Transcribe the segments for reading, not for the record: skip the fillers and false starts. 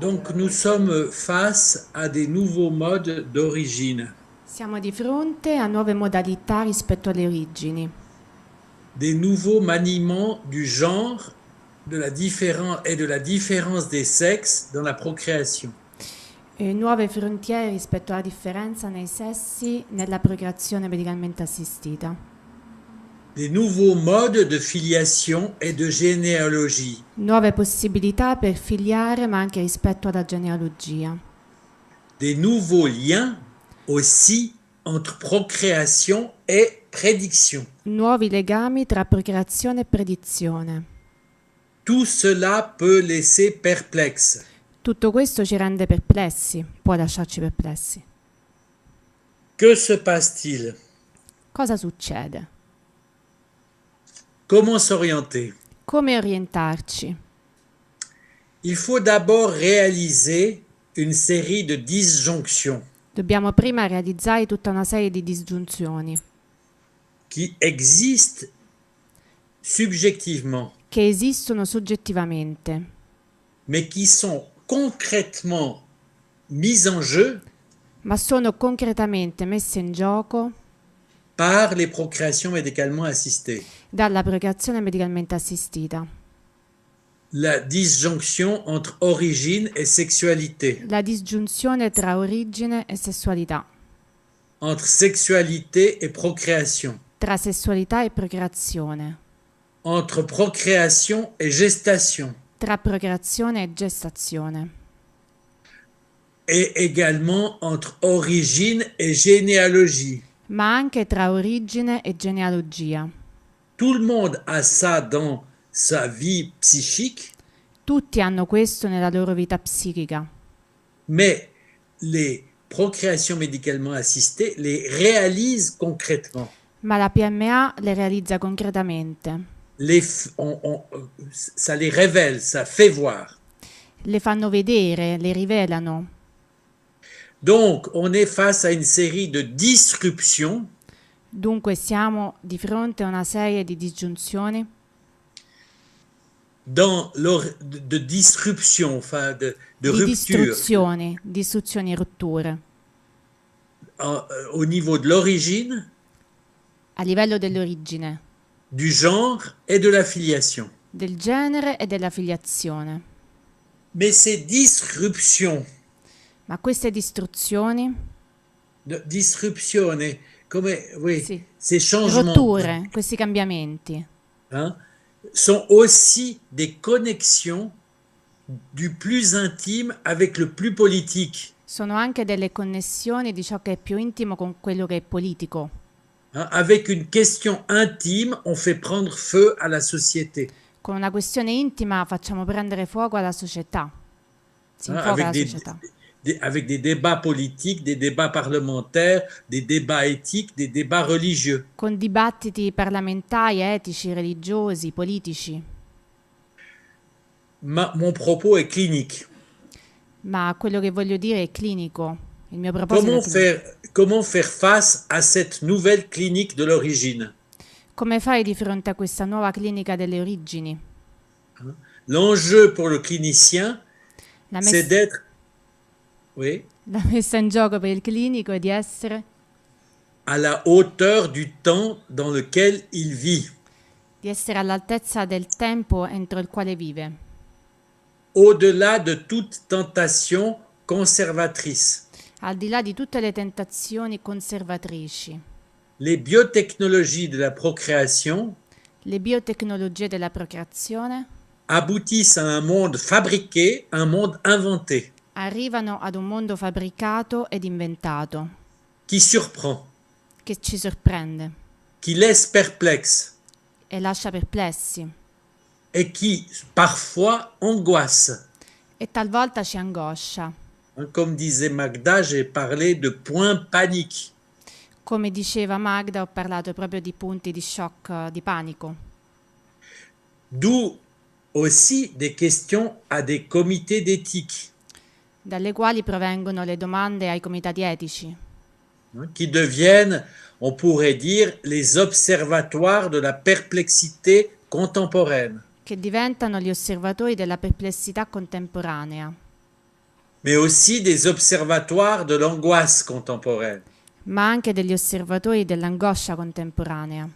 Donc nous sommes face à des nouveaux modes d'origine, Siamo di fronte a nuove modalità rispetto alle origini, des nouveaux maniements du genre et de la différence des sexes dans la procréation, nuove frontiere rispetto alla differenza nei sessi nella procreazione medicalmente assistita, des nouveaux modes de filiation et de généalogie, nuove possibilità per figliare ma anche rispetto alla genealogia, des nouveaux liens aussi entre procréation et prédiction. nuovi legami tra procreazione e predizione. Tout cela peut laisser perplexe. Tutto questo ci rende perplessi, può lasciarci perplessi. Que se passe-t-il? Cosa succede? Comment s'orienter? Come orientarci? Il faut d'abord réaliser une série de disjonctions Dobbiamo prima realizzare tutta una serie di disgiunzioni qui existent subjectivement, che esistono soggettivamente, mais qui sont concrètement mises en jeu ma sono concretamente messe in gioco par les procréations médicalement assistées. dalla procreazione medicalmente assistita. La disjonction entre origine et sexualité, La disgiunzione tra origine e sessualità, entre sexualité et procréation, tra sessualità e procreazione, entre procréation et gestation, tra procreazione e gestazione, et également entre origine et généalogie. ma anche tra origine e genealogia. Tout le monde a ça dans sa vie psychique, Tutti hanno questo nella loro vita psichica, mais les procréations médicalement assistées les réalisent concrètement. ma la PMA le realizza concretamente, Ça les révèle, ça fait voir. le fanno vedere, le rivelano. Donc, on est face à une série de disruptions Dunque siamo di fronte a una serie di disgiunzioni, de disruption, enfin de di rupture distruzioni e rotture, au niveau de l'origine, a livello dell'origine, du genre et de la filiation. del genere e della filiazione. Mais ces disruptions, Ma queste distruzioni, disrupzione, oui, sì, ces changements, rotture, questi cambiamenti, hein, sont aussi des connexions du plus intime avec le plus politique. sono anche delle connessioni di ciò che è più intimo con quello che è politico. Hein. Avec une question intime, on fait prendre feu à la société. Con una questione intima facciamo prendere fuoco alla società. Si Hein, infuoca la società. avec des débats politiques, des débats parlementaires, des débats éthiques, des débats religieux. Con dibattiti parlamentari, etici, religiosi, politici. Mon propos est clinique. Ma quello che voglio dire è clinico. Il mio proposito è clinico. Comment faire face à cette nouvelle clinique de l'origine? Come fai di fronte a questa nuova clinica delle origini? L'enjeu pour le clinicien, La, c'est mes- d'être, oui, la messa in gioco per il clinico è di essere à la hauteur du temps dans lequel il vit, all'altezza del tempo entro il quale vive, au-delà de toute tentation conservatrice. al di là di tutte le tentazioni conservatrici. Les biotechnologies de la procréation Le biotecnologie della procreazione aboutissent à un monde fabriqué, un monde inventé, arrivano ad un mondo fabbricato ed inventato, qui surprend, che ci sorprende qui laisse perplexe e lascia perplessi et qui parfois angoisse. e talvolta ci angoscia. Comme disait Magda, j'ai parlé de points paniques. Come diceva Magda, ho parlato proprio di punti di shock, di panico. D'où aussi des questions à des comités d'éthique, Dalle quali provengono le domande ai comitati etici, qui deviennent, on pourrait dire, les observatoires de la perplexité contemporaine. che diventano gli osservatori della perplessità contemporanea. mais aussi des observatoires de l'angoisse contemporaine. ma anche degli osservatori dell'angoscia contemporanea.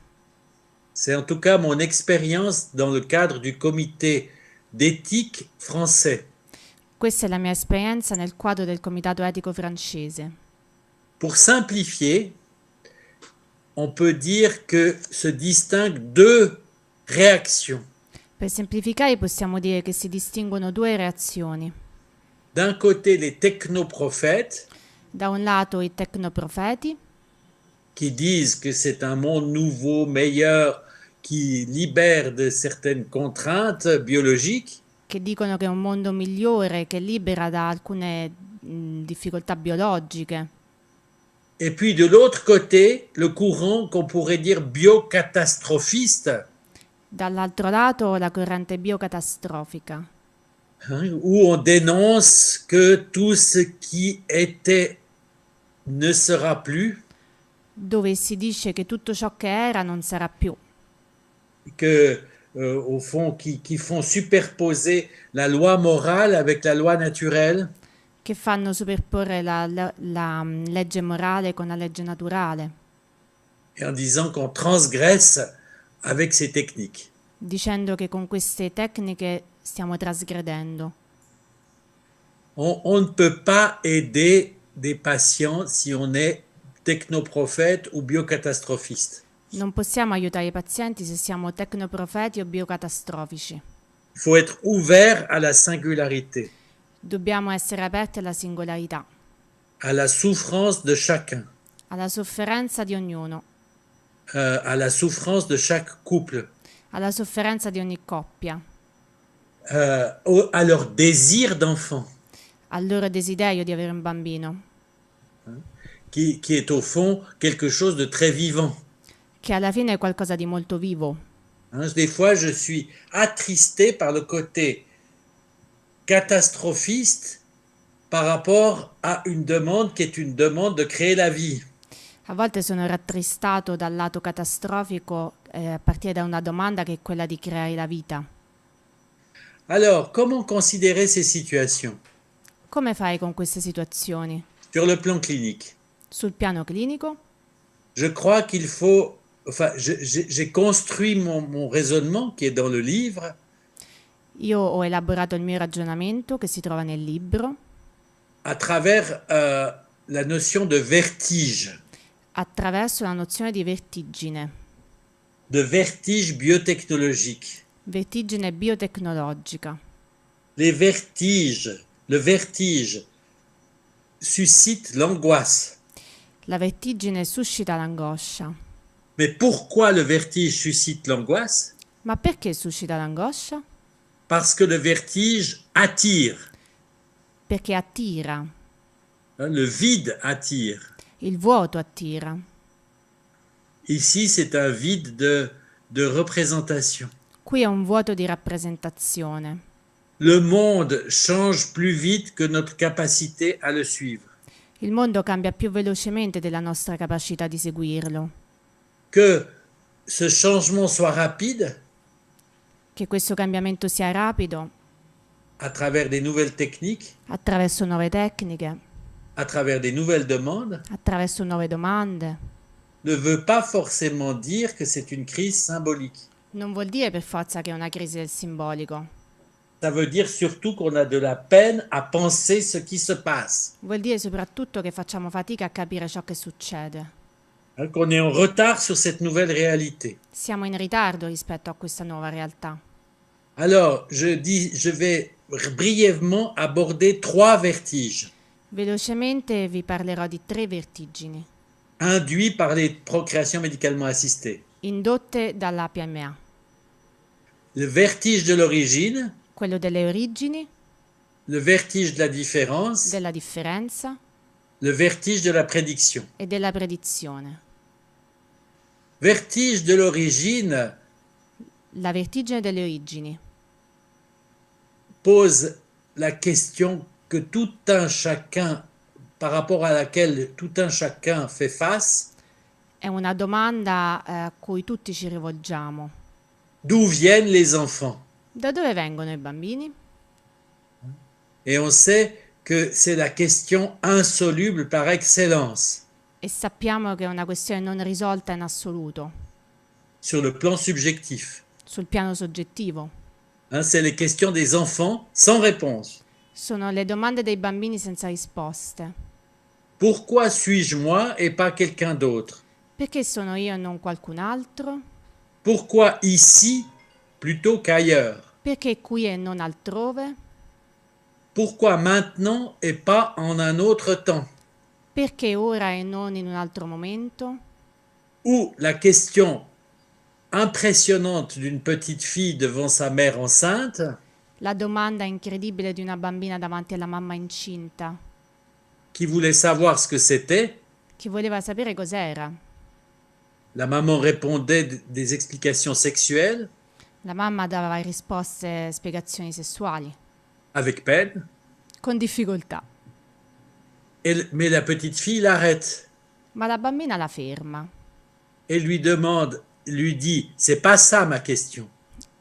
C'est en tout cas mon expérience dans le cadre du comité d'éthique français. Questa è la mia esperienza nel quadro del Comitato Etico francese. Pour simplifier, on peut dire que se distinguent deux réactions. Per semplificare possiamo dire che si distinguono due reazioni. D'un côté, les technoprophètes Da un lato i tecnoprofeti, qui disent que c'est un monde nouveau, meilleur, qui libère de certaines contraintes biologiques, che dicono che è un mondo migliore, che libera da alcune difficoltà biologiche. et puis de l'autre côté, le courant qu'on pourrait dire biocatastrophiste, Dall'altro lato la corrente biocatastrofica, où on dénonce que tout ce qui était ne sera plus, dove si dice che tutto ciò che era non sarà più, que au fond qui font superposer la loi morale avec la loi naturelle, che fanno superporre la legge morale con la legge naturale, et en disant qu'on transgresse avec ces techniques. dicendo che con queste tecniche stiamo trasgredendo. On ne peut pas aider des patients si on est technoprophète ou biocatastrophiste. Non possiamo aiutare i pazienti se siamo tecnoprofeti o biocatastrofici. Il faut être ouvert à la singularité, Dobbiamo essere aperti alla singolarità, à la souffrance de chacun, alla sofferenza di ognuno, à la souffrance de chaque couple, alla sofferenza di ogni coppia, à leur désir d'enfant, al loro desiderio di avere un bambino, qui est au fond quelque chose de très vivant. che alla fine è qualcosa di molto vivo. Des fois, je suis attristé par le côté catastrophiste par rapport à une demande qui est une demande de créer la vie. A volte sono rattristato dal lato catastrofico a partire da una domanda che è quella di creare la vita. Alors, comment considérer ces situations Come fai con queste situazioni? sur le plan clinique? Sul piano clinico, Je crois qu'il faut... Enfin, j'ai construit mon raisonnement qui est dans le livre io ho elaborato il mio ragionamento che si trova nel libro à travers la notion de vertige attraverso la nozione di vertige biotechnologique. vertigine biotecnologica. Le vertige suscite l'angoisse. La vertigine suscita l'angoscia. Mais pourquoi le vertige suscite l'angoisse? Ma perché suscita l'angoscia? Parce que le vertige attire. Perché attira. Le vide attire. Il vuoto attira. Ici, c'est un vide de représentation. Qui è un vuoto di rappresentazione. Le monde change plus vite que notre capacité à le suivre. Il mondo cambia più velocemente della nostra capacità di seguirlo. Que ce changement soit rapide Che questo cambiamento sia rapido à travers des nouvelles techniques, attraverso nuove tecniche, à travers des nouvelles demandes, attraverso nuove domande, ne veut pas forcément dire que c'est une crise symbolique. non vuol dire per forza che è una crisi del simbolico. Ça veut dire surtout qu'on a de la peine à penser ce qui se passe, Vuol dire soprattutto che facciamo fatica a capire ciò che succede. qu'on est en retard sur cette nouvelle réalité. Siamo in ritardo rispetto a questa nuova realtà. Alors, je vais brièvement aborder 3 vertiges Velocemente vi parlerò di 3 vertigini, induits par les procréations médicalement assistées. indotte dalla PMA. Le vertige de l'origine, Quello delle origini, le vertige de la différence, della differenza le vertige de la prédiction. e della predizione. Vertige de l'origine La vertigine delle origini pose la question que tout un chacun, par rapport à laquelle tout un chacun fait face, è una domanda a cui tutti ci rivolgiamo. d'où viennent les enfants? Da dove vengono i bambini? Et on sait que c'est la question insoluble par excellence e sappiamo che è una questione non risolta in assoluto, sur le plan subjectif. sul piano soggettivo. C'est les questions des enfants sans réponse. Sono le domande dei bambini senza risposte. Pourquoi suis-je moi et pas quelqu'un d'autre? Perché sono io e non qualcun altro? Pourquoi ici plutôt qu'ailleurs? Perché qui e non altrove? Pourquoi maintenant et pas en un autre temps? Perché ora e non in un altro momento? Ou la question impressionnante d'une petite fille devant sa mère enceinte, La domanda incredibile di una bambina davanti alla mamma incinta, qui voulait savoir ce que c'était. che voleva sapere cos'era. La maman répondait des explications sexuelles La mamma dava risposte, spiegazioni sessuali, avec peine, con difficoltà. mais la petite fille l'arrête Ma la bambina la ferma et lui dit, c'est pas ça ma question.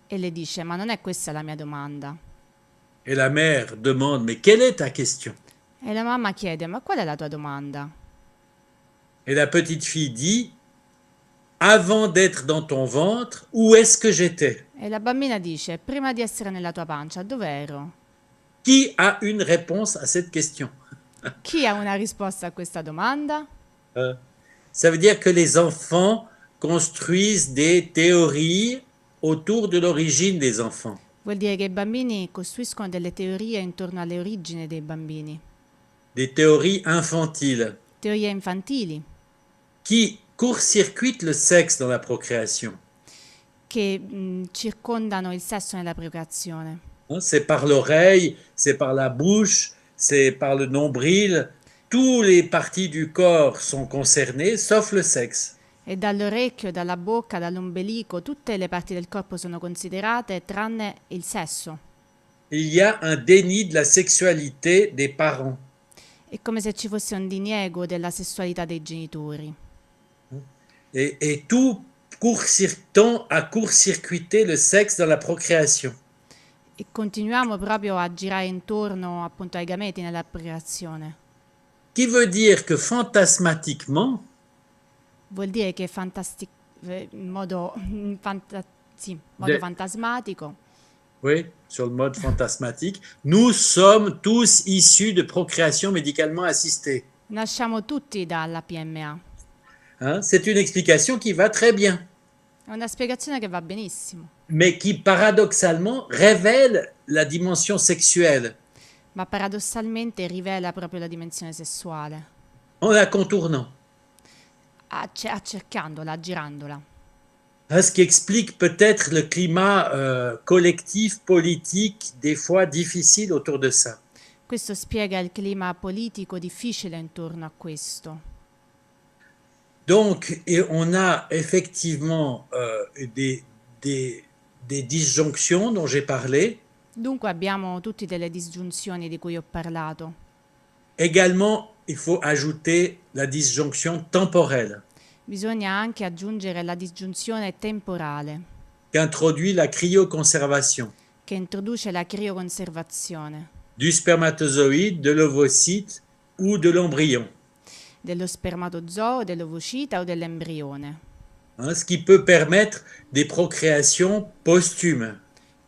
e le dice: ma non è questa la mia domanda. Et la mère demande, mais quelle est ta question? E la mamma chiede: ma qual è la tua domanda? Et la petite fille dit, avant d'être dans ton ventre, où est-ce que j'étais? E la bambina dice: prima di essere nella tua pancia, dov'ero? Qui a une réponse à cette question? Chi ha una risposta a questa domanda? Ça veut dire que les enfants construisent des théories autour de l'origine des enfants. Vuol dire che i bambini costruiscono delle teorie intorno alle origini dei bambini, Des théories infantiles teorie infantili, qui court-circuitent le sexe dans la procréation. che circondano il sesso nella procreazione. C'est par l'oreille, c'est par la bouche, c'est par le nombril. Toutes les parties du corps sont concernées, sauf le sexe. E dall'orecchio, dalla bocca, dall'ombelico, tutte le parti del corpo sono considerate tranne il sesso. Il y a un déni de la sexualité des parents. È come se ci fosse un diniego della sessualità dei genitori. Et tout tend à court-circuiter le sexe dans la procréation. E continuiamo proprio a girare intorno appunto ai gameti nella procreazione. Qui veut dire que fantasmatiquement, Vuol dire che in modo, De- fantasmatico, oui, sur le mode fantasmatique, nous sommes tous issus de procréation médicalement assistée. nasciamo tutti dalla PMA. C'est une explication qui va très bien, È una spiegazione che va benissimo, mais qui paradoxalement révèle la dimension sexuelle ma paradossalmente rivela proprio la dimensione sessuale, en la contournant. accerchiandola, aggirandola. Ce qui explique peut-être le climat collectif, politique, des fois difficile autour de ça. Questo spiega il clima politico difficile intorno a questo. Donc, on a effectivement des disjonctions dont j'ai parlé. Dunque abbiamo tutti delle disgiunzioni di cui ho parlato. Également, il faut ajouter la disjonction temporelle Bisogna anche aggiungere la disgiunzione temporale, qu'introduit la cryoconservation che introduce la crioconservazione du spermatozoïde, de l'ovocyte ou de l'embryon. dello spermatozoo, dell'ovocita o dell'embrione, Ce qui peut permettre des procréations posthumes,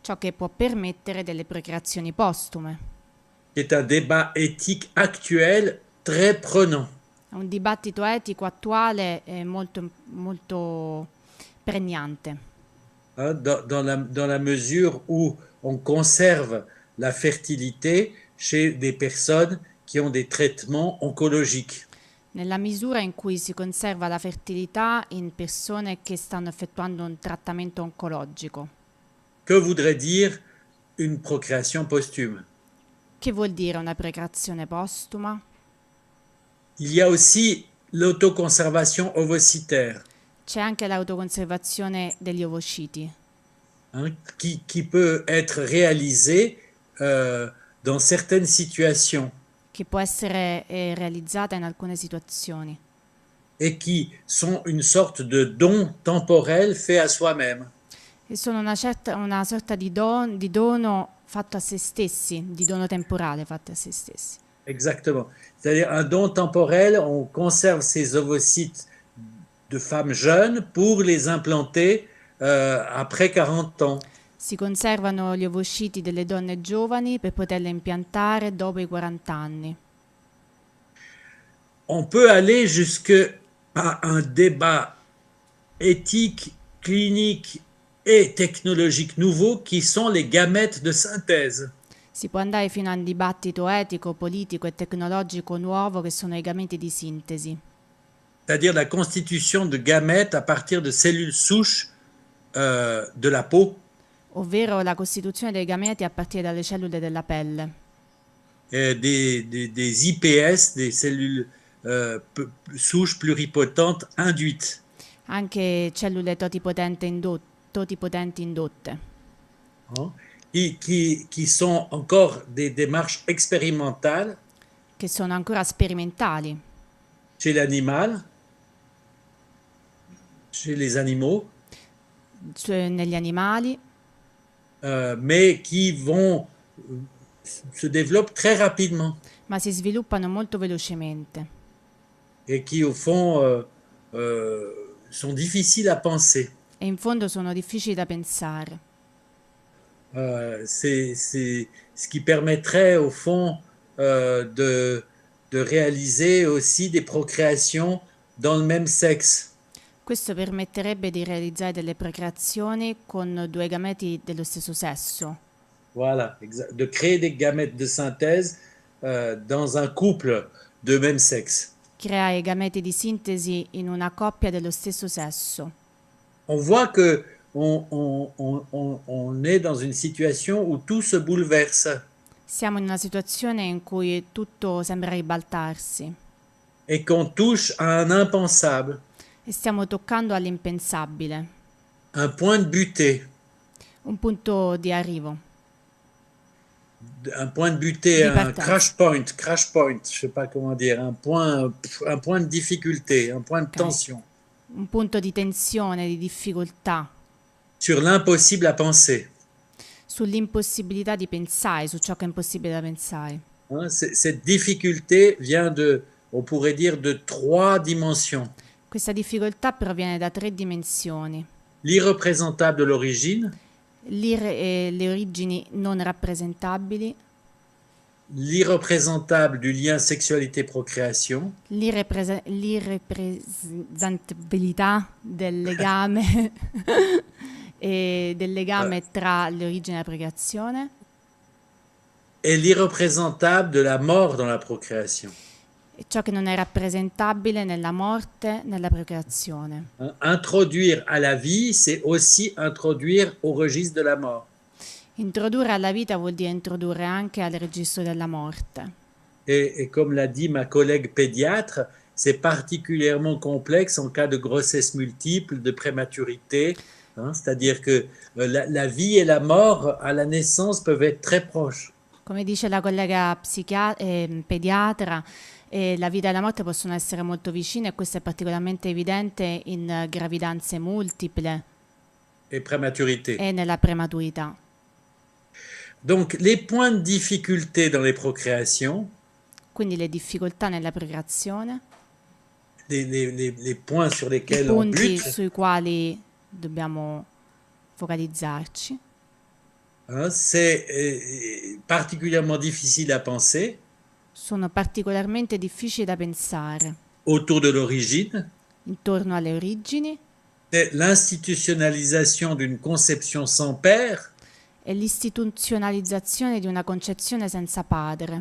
ciò che può permettere delle procreazioni postume. qui est un débat éthique actuel très prenant. È un dibattito etico attuale e molto pregnante, Dans la mesure où on conserve la fertilité chez des personnes qui ont des traitements oncologiques. nella misura in cui si conserva la fertilità in persone che stanno effettuando un trattamento oncologico. Que voudrait dire une procréation posthume? Che vuol dire una procreazione postuma? Il y a aussi l'autoconservation ovocytaire, C'è anche l'autoconservazione degli ovociti, qui peut être réalisée dans certaines situations che può essere realizzata in alcune situazioni et qui sont une sorte de don temporel fait à soi-même. e sono una sorta di dono fatto a se stessi, di dono temporale fatto a se stessi. exactement. C'est-à-dire un don temporel, on conserve ces ovocytes de femmes jeunes pour les implanter après 40 ans. Si conservano gli ovociti delle donne giovani per poterle impiantare dopo i 40 anni. On peut aller jusqu'à un débat éthique, clinique et technologique nouveau qui sont les gamètes de synthèse. Si può andare fino a un dibattito etico, politico e tecnologico nuovo che sono i gameti di sintesi, C'est-à-dire la constitution de gamètes à partir de cellules souches de la peau, ovvero la costituzione dei gameti a partire dalle cellule della pelle, des IPS, des cellules souches pluripotentes induites. anche cellule totipotenti indotte, Hein, qui sont encore des démarches expérimentales che sono ancora sperimentali chez l'animal, chez les animaux, negli animali, mais qui vont se développent très rapidement ma si sviluppano molto velocemente et qui au fond sont difficiles à penser. e in fondo sono difficili da pensare. C'est ce qui permettrait au fond de réaliser aussi des procréations dans le même sexe. Questo permetterebbe di realizzare delle procreazioni con due gameti dello stesso sesso, Voilà, de créer des gamètes de synthèse dans un couple de même sexe. creare gameti di sintesi in una coppia dello stesso sesso. On voit que on est dans une situation où tout se bouleverse Siamo in una situazione in cui tutto sembra ribaltarsi et qu'on touche à un impensable, e stiamo toccando all'impensabile, un point de butée, un punto di arrivo, un crash point, je sais pas comment dire, un point de difficulté, un point de tension un punto di tensione, di difficoltà, sur l'impossible à penser. sull'impossibilità di pensare, su ciò che è impossibile da pensare. Hein, cette difficulté vient on pourrait dire, de 3 dimensions. Questa difficoltà proviene da 3 dimensioni: L'irreprésentable de l'origine, le origini non rappresentabili, l'irreprésentable du lien sexualité-procréation l'irrepresentabilità del legame e del legame tra l'origine e la procreazione, et l'irreprésentable de la mort dans la procréation. e ciò che non è rappresentabile nella morte, nella procreazione. Hein, introduire à la vie, c'est aussi introduire au registre de la mort. Introdurre alla vita vuol dire introdurre anche al registro della morte. Et comme l'a dit ma collègue pédiatre, c'est particulièrement complexe en cas de grossesse multiple, de prématurité. Hein, c'est-à-dire que la vie et la mort à la naissance peuvent être très proches. Come dice la collega pediatra, la vita e la morte possono essere molto vicine e questo è particolarmente evidente in gravidanze multiple Et prématurité. e nella prematurità. Donc, les points de difficulté dans les procréations, Quindi le difficoltà nella procreazione, les points sur i lesquels on punti bute, sui quali dobbiamo focalizzarci, hein, c'est particulièrement difficile à penser sono particolarmente difficili da pensare. autour de l'origine. Intorno alle origini C'est l'institutionnalisation d'une conception sans père, e l'istituzionalizzazione di una concezione senza padre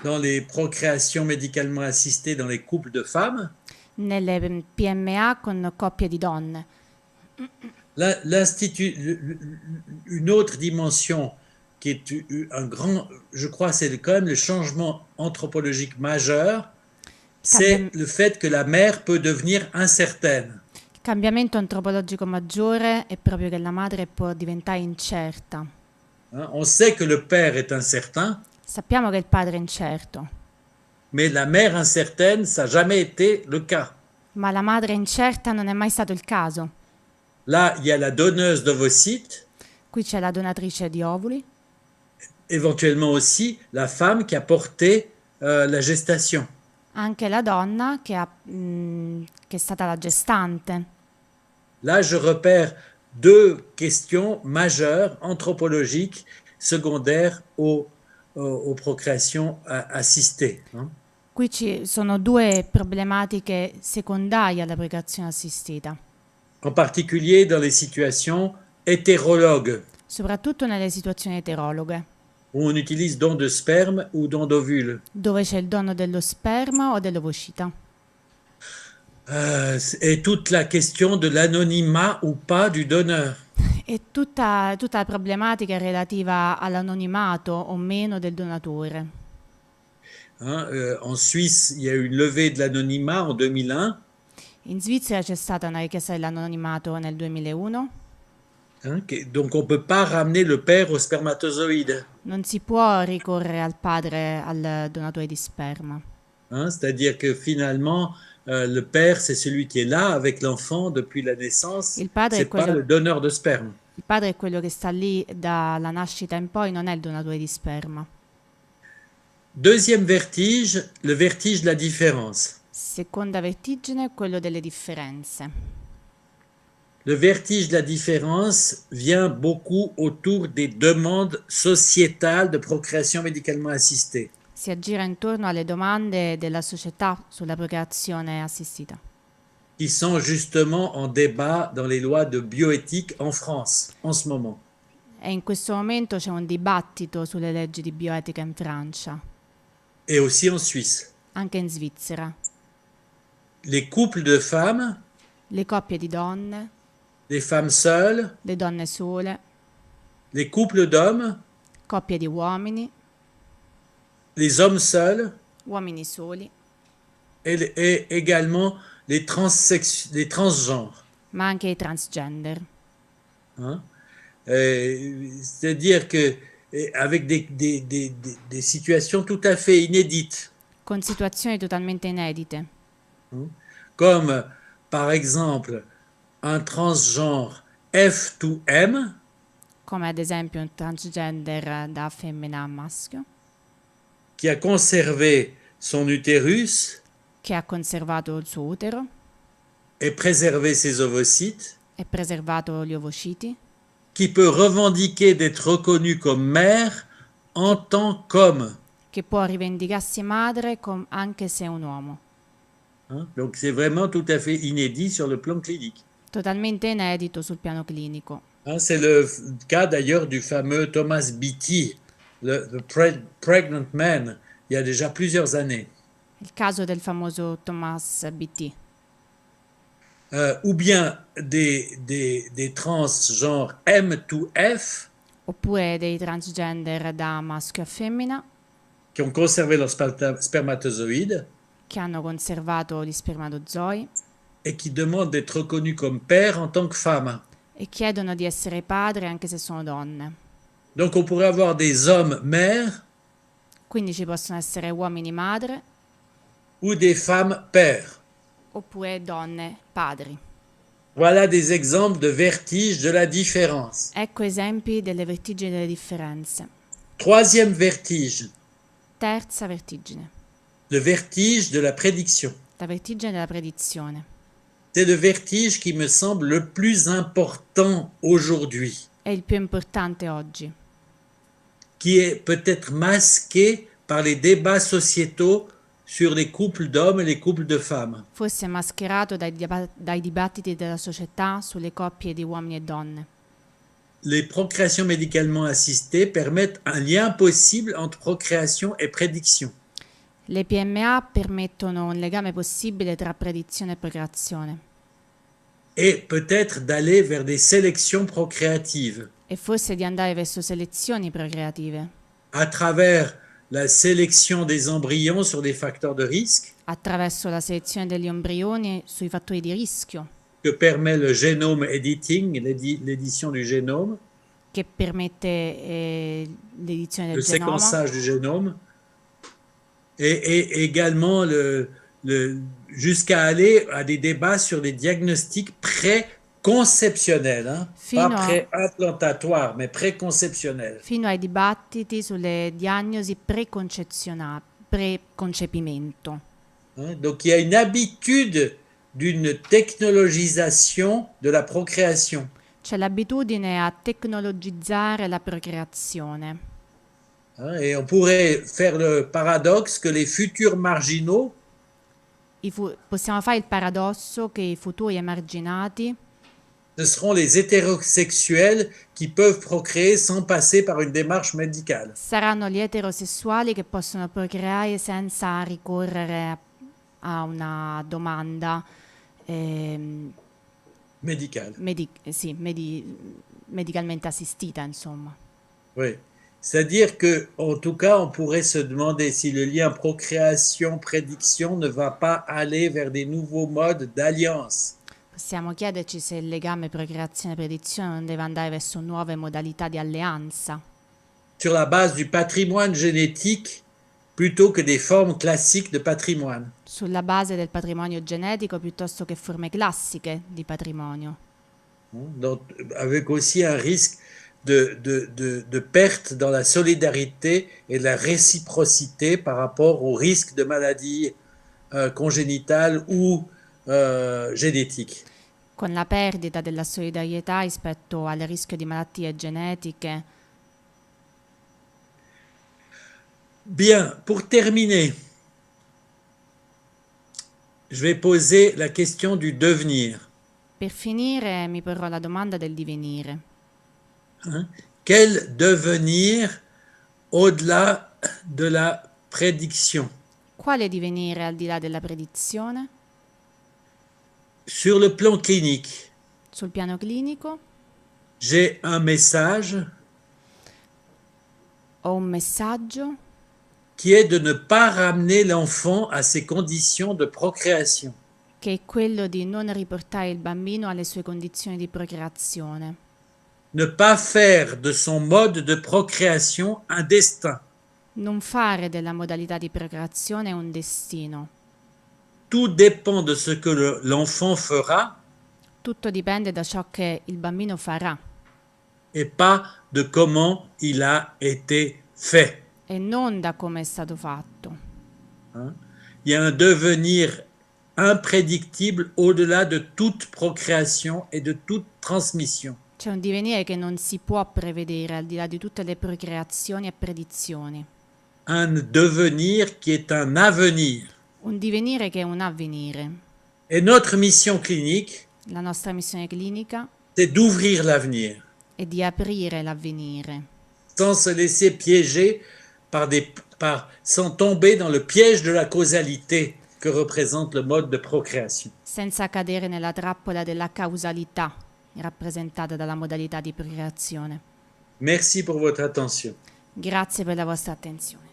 dans les procréations médicalement assistées dans les couples de femmes. nelle PMA con coppie di donne. Une autre dimension qui est un grand, je crois, c'est quand même le changement anthropologique majeur, c'est le fait que la mère peut devenir incertaine. Il cambiamento antropologico maggiore è proprio che la madre può diventare incerta. Hein, on sait que le père est incertain, Sappiamo che il padre è incerto, mais la mère incertaine, ça n'a jamais été le cas. ma la madre incerta non è mai stato il caso. Là, il y a la donneuse d'ovocytes, Qui c'è la donatrice di ovuli, éventuellement aussi la femme qui a porté la gestation. Anche la donna che è stata la gestante. Là, je repère deux questions majeures, anthropologiques, secondaires aux procréations assistées, hein. Qui ci sono due problematiche secondarie alla procreazione assistita, En particulier dans les situations hétérologues, soprattutto nelle situazioni eterologhe, où on utilise don de sperme ou don d'ovule. dove c'è il dono dello sperma o dell'ovocita. Et toute la question de l'anonymat ou pas du donneur. E tutta la problematica relativa all'anonimato o meno del donatore. Hein, en Suisse, il y a eu une levée de l'anonymat en 2001. In Svizzera c'è stata una richiesta dell'anonimato nel 2001. Hein, donc on ne peut pas ramener le père au spermatozoïde. Non si può ricorrere al padre, al donatore di sperma. Hein, c'est-à-dire que finalement, le père, c'est celui qui est là avec l'enfant depuis la naissance. Il padre C'est è quello- pas le donneur de sperme. Il padre è quello che sta lì dalla nascita in poi, non è il donatore di sperma. Deuxième vertige, le vertige de la différence. Seconda vertigine è quello delle differenze. Le vertige de la différence vient beaucoup autour des demandes sociétales de procréation médicalement assistée. Si aggira intorno alle domande della società sulla procreazione assistita, Qui sont justement en débat dans les lois de bioéthique en France en ce moment. e in questo momento c'è un dibattito sulle leggi di bioetica in Francia, Et aussi en Suisse. anche in Svizzera. Les couples de femmes, Le coppie di donne, les femmes seules, le donne sole, les couples d'hommes, coppie di uomini, les hommes seuls uomini soli, et également les transgenres, ma anche i transgender. hein. C'est-à-dire que avec des situations tout à fait inédites, Con situazioni totalmente inedite, comme par exemple un transgenre F2M come ad esempio un transgender da femmina a maschio, qui a conservé son utérus che ha conservato il suo utero et préservé ses ovocytes, e preservato gli ovociti, qui peut revendiquer d'être reconnu comme mère en tant qu'homme, che può rivendicarsi madre anche se è un uomo. hein. Donc c'est vraiment tout à fait inédit sur le plan clinique. Totalmente inedito sul piano clinico. Hein, c'est le cas d'ailleurs du fameux Thomas Beattie, le Pregnant Man, il y a déjà plusieurs années. Il caso del famoso Thomas BT. Ou bien des transgenres M2F Oppure dei transgender da maschio a femmina qui ont conservé leur spermatozoïde che hanno conservato gli spermatozoi et qui demandent d'être reconnus comme père en tant que femme. e chiedono di essere padre anche se sono donne. Donc on pourrait avoir des hommes mères Quindi ci possono essere uomini madre ou des femmes pères. oppure donne padri. Voilà des exemples de vertige de la différence. Ecco esempi delle vertigini delle differenze. Troisième vertige, Terza vertigine, le vertige de la prédiction. la vertigine della predizione. C'est le vertige qui me semble le plus important aujourd'hui, È il più importante oggi, qui est peut-être masqué par les débats sociétaux sur les couples d'hommes et les couples de femmes. forse mascherato dai dibattiti della società sulle coppie di uomini e donne. Les procréations médicalement assistées permettent un lien possible entre procréation et prédiction. Le PMA permettono un legame possibile tra predizione e procreazione Et peut-être d'aller vers des sélections procréatives e forse di andare verso selezioni procreative à travers la sélection des embryons sur des facteurs de risque attraverso la selezione degli embrioni sui fattori di rischio que permet le génome editing, l'édition du génome, che permette l'edizione le del genoma séquençage du génome, et également jusqu'à aller à des débats sur des diagnostics préconceptionnels, hein, Fino pas a- pré-implantatoires, mais préconceptionnels. fino ai dibattiti sulle diagnosi preconcepimento. Donc il y a une habitude d'une technologisation de la procréation. C'è l'abitudine a tecnologizzare la procreazione. Et on pourrait faire le paradoxe que les futurs marginaux Possiamo fare il paradosso che i futuri emarginati ce seront les hétérosexuels qui peuvent procréer sans passer par une démarche médicale. saranno gli eterosessuali che possono procreare senza ricorrere a una domanda Médicale. medicalmente assistita, insomma. Oui. C'est-à-dire que, en tout cas, on pourrait se demander si le lien procréation-prédiction ne va pas aller vers des nouveaux modes d'alliance. Possiamo chiederci se il legame procreazione-predizione non deve andare verso nuove modalità di alleanza, Sur la base du patrimoine génétique plutôt que des formes classiques de patrimoine. sulla base del patrimonio genetico piuttosto che forme classiche di patrimonio. Donc, avec aussi un risque de perte dans la solidarité et la réciprocité par rapport au risque de maladies congénitales ou génétiques. Con la perdita della solidarietà rispetto al rischio di malattie genetiche. Bien, pour terminer, je vais poser la question du devenir. Per finire mi porrò la domanda del divenire. Quel devenir au-delà de la prédiction? Quale divenire al di là della predizione? Sur le plan clinique, Sul piano clinico j'ai un message ho un messaggio qui est de ne pas ramener l'enfant à ses conditions de procréation. che è quello di non riportare il bambino alle sue condizioni di procreazione. Ne pas faire de son mode de procréation un destin. Non fare della modalità di procreazione un destino. Tout dépend de ce que l'enfant fera Tutto dipende da ciò che il bambino farà et pas de comment il a été fait. e non da come è stato fatto. Il y a un devenir imprédictible au-delà de toute procréation et de toute transmission. C'è un divenire che non si può prevedere al di là di tutte le procreazioni e predizioni. Un devenir qui est un avenir. Un divenire che è un avvenire. Et notre mission clinique, La nostra missione clinica c'est d'ouvrir l'avenir, è di aprire l'avvenire, sans se laisser piéger sans tomber dans le piège de la causalité que représente le mode de procréation. senza cadere nella trappola della causalità rappresentata dalla modalità di procreazione. Merci pour votre attention. Grazie per la vostra attenzione.